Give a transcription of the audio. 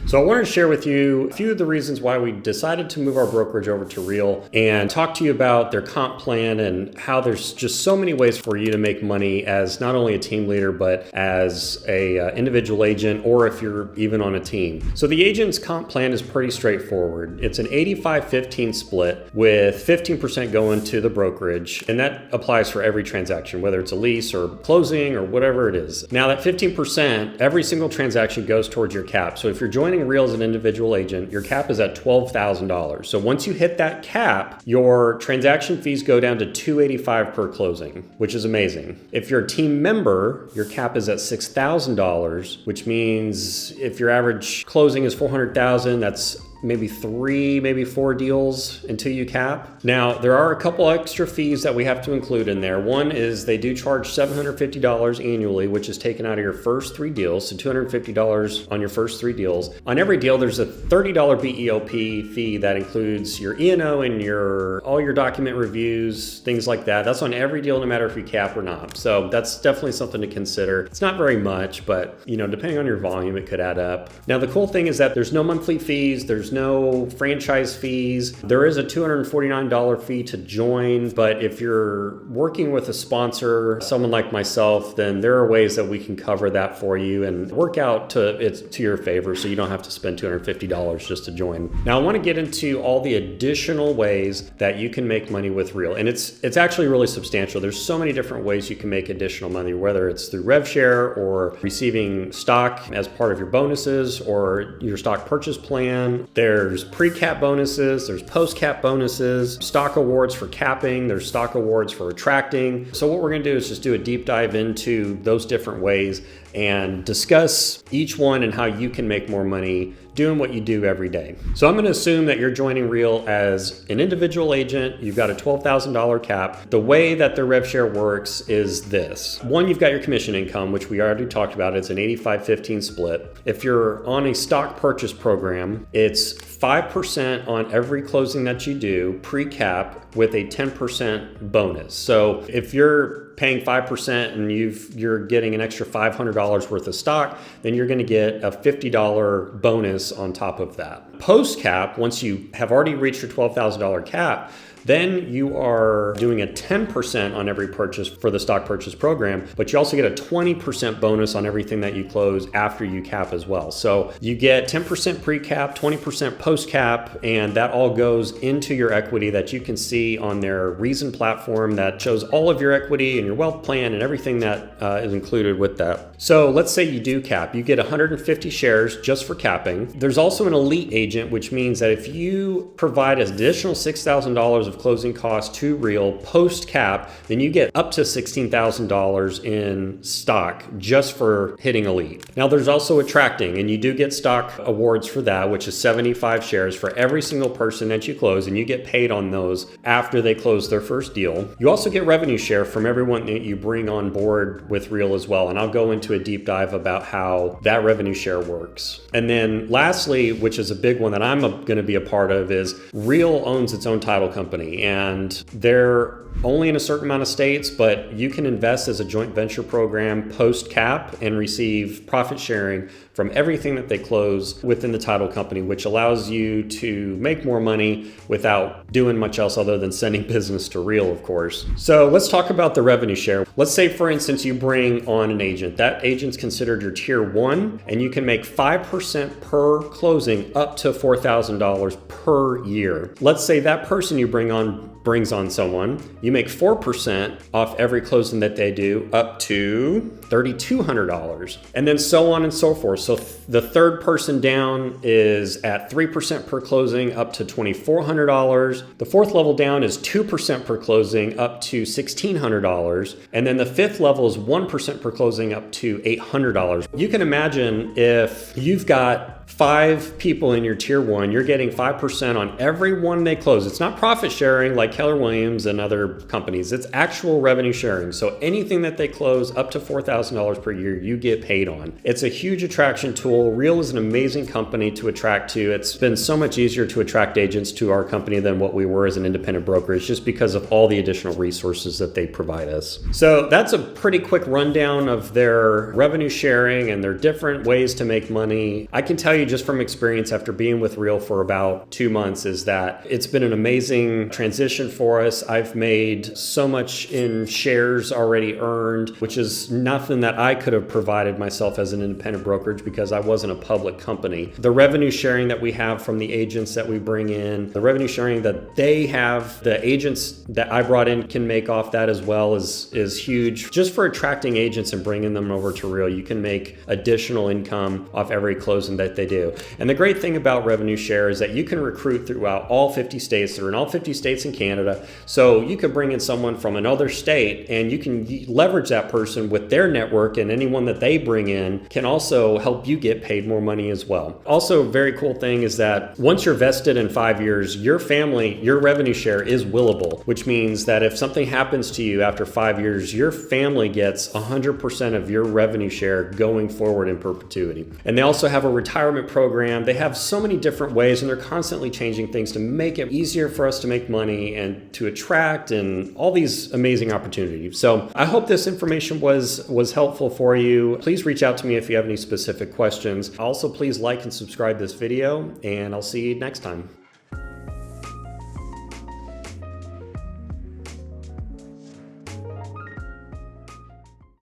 So I wanted to share with you a few of the reasons why we decided to move our brokerage over to Real and talk to you about their comp plan and how there's just so many ways for you to make money as not only a team leader, but as a individual agent, or if you're even on a team. So the agent's comp plan is pretty straightforward. It's an 85-15 split with 15% going to the brokerage, and that applies for every transaction, whether it's a lease or closing or whatever it is. Now that 15%, every single transaction goes towards your cap. So if you're joining Real as an individual agent, your cap is at $12,000. So once you hit that cap, your transaction fees go down to $285 per closing, which is amazing. If you're a team member, your cap is at $6,000, which means if your average closing is $400,000, that's maybe 3, maybe 4 deals until you cap. Now, there are a couple extra fees that we have to include in there. One is they do charge $750 annually, which is taken out of your first 3 deals, so $250 on your first 3 deals. On every deal, there's a $30 BEOP fee that includes your E&O and all your document reviews, things like that. That's on every deal, no matter if you cap or not. So that's definitely something to consider. It's not very much, but depending on your volume, it could add up. Now, the cool thing is that there's no monthly fees. There's no franchise fees. There is a $249 fee to join, but if you're working with a sponsor, someone like myself, then there are ways that we can cover that for you and work out to your favor so you don't have to spend $250 just to join. Now, I want to get into all the additional ways that you can make money with Real, and it's actually really substantial. There's so many different ways you can make additional money, whether it's through rev share or receiving stock as part of your bonuses or your stock purchase plan. There's pre-cap bonuses, there's post-cap bonuses, stock awards for capping, there's stock awards for retracting. So what we're going to do is just do a deep dive into those different ways and discuss each one and how you can make more money doing what you do every day. So I'm going to assume that you're joining Real as an individual agent. You've got a $12,000 cap. The way that the rev share works is this. One, you've got your commission income, which we already talked about. It's an 85-15 split. If you're on a stock purchase program, it's 5% on every closing that you do, pre-cap, with a 10% bonus. So if you're paying 5% and you're getting an extra $500 worth of stock, then you're going to get a $50 bonus on top of that. Post-cap, once you have already reached your $12,000 cap, then you are doing a 10% on every purchase for the stock purchase program, but you also get a 20% bonus on everything that you close after you cap as well. So you get 10% pre-cap, 20% post-cap, and that all goes into your equity that you can see on their Reason platform that shows all of your equity and your wealth plan and everything that is included with that. So let's say you do cap. You get 150 shares just for capping. There's also an elite agent, which means that if you provide an additional $6,000 of closing costs to Real post-cap, then you get up to $16,000 in stock just for hitting elite. Now there's also attracting, and you do get stock awards for that, which is 75 shares for every single person that you close, and you get paid on those after they close their first deal. You also get revenue share from everyone that you bring on board with Real as well, and I'll go into a deep dive about how that revenue share works. And then lastly, which is a big one that I'm going to be a part of, is Real owns its own title company. And they're only in a certain amount of states, but you can invest as a joint venture program post-cap and receive profit sharing from everything that they close within the title company, which allows you to make more money without doing much else other than sending business to Real, of course. So let's talk about the revenue share. Let's say, for instance, you bring on an agent. That agent's considered your tier 1, and you can make 5% per closing up to $4,000 per year. Let's say that person you brings on someone, you make 4% off every closing that they do up to $3,200, and then so on and so forth. So the third person down is at 3% per closing up to $2,400. The fourth level down is 2% per closing up to $1,600. And then the fifth level is 1% per closing up to $800. You can imagine if you've got 5 people in your tier 1, you're getting 5% on every one they close. It's not profit sharing like Keller Williams and other companies. It's actual revenue sharing. So anything that they close up to $4,000 per year, you get paid on. It's a huge attraction tool. Real is an amazing company to attract to. It's been so much easier to attract agents to our company than what we were as an independent brokerage, just because of all the additional resources that they provide us. So that's a pretty quick rundown of their revenue sharing and their different ways to make money. I can tell you you just from experience after being with Real for about 2 months is that it's been an amazing transition for us. I've made so much in shares already earned, which is nothing that I could have provided myself as an independent brokerage because I wasn't a public company. The revenue sharing that we have from the agents that we bring in, the revenue sharing that they have, the agents that I brought in can make off that as well is huge. Just for attracting agents and bringing them over to Real, you can make additional income off every closing that they do. And the great thing about revenue share is that you can recruit throughout all 50 states. They're in all 50 states in Canada. So you could bring in someone from another state and you can leverage that person with their network, and anyone that they bring in can also help you get paid more money as well. Also, a very cool thing is that once you're vested in 5 years, your revenue share is willable, which means that if something happens to you after 5 years, your family gets 100% of your revenue share going forward in perpetuity. And they also have a retirement program. They have so many different ways, and they're constantly changing things to make it easier for us to make money and to attract and all these amazing opportunities. So I hope this information was helpful for you. Please reach out to me if you have any specific questions. Also, please like and subscribe this video, and I'll see you next time.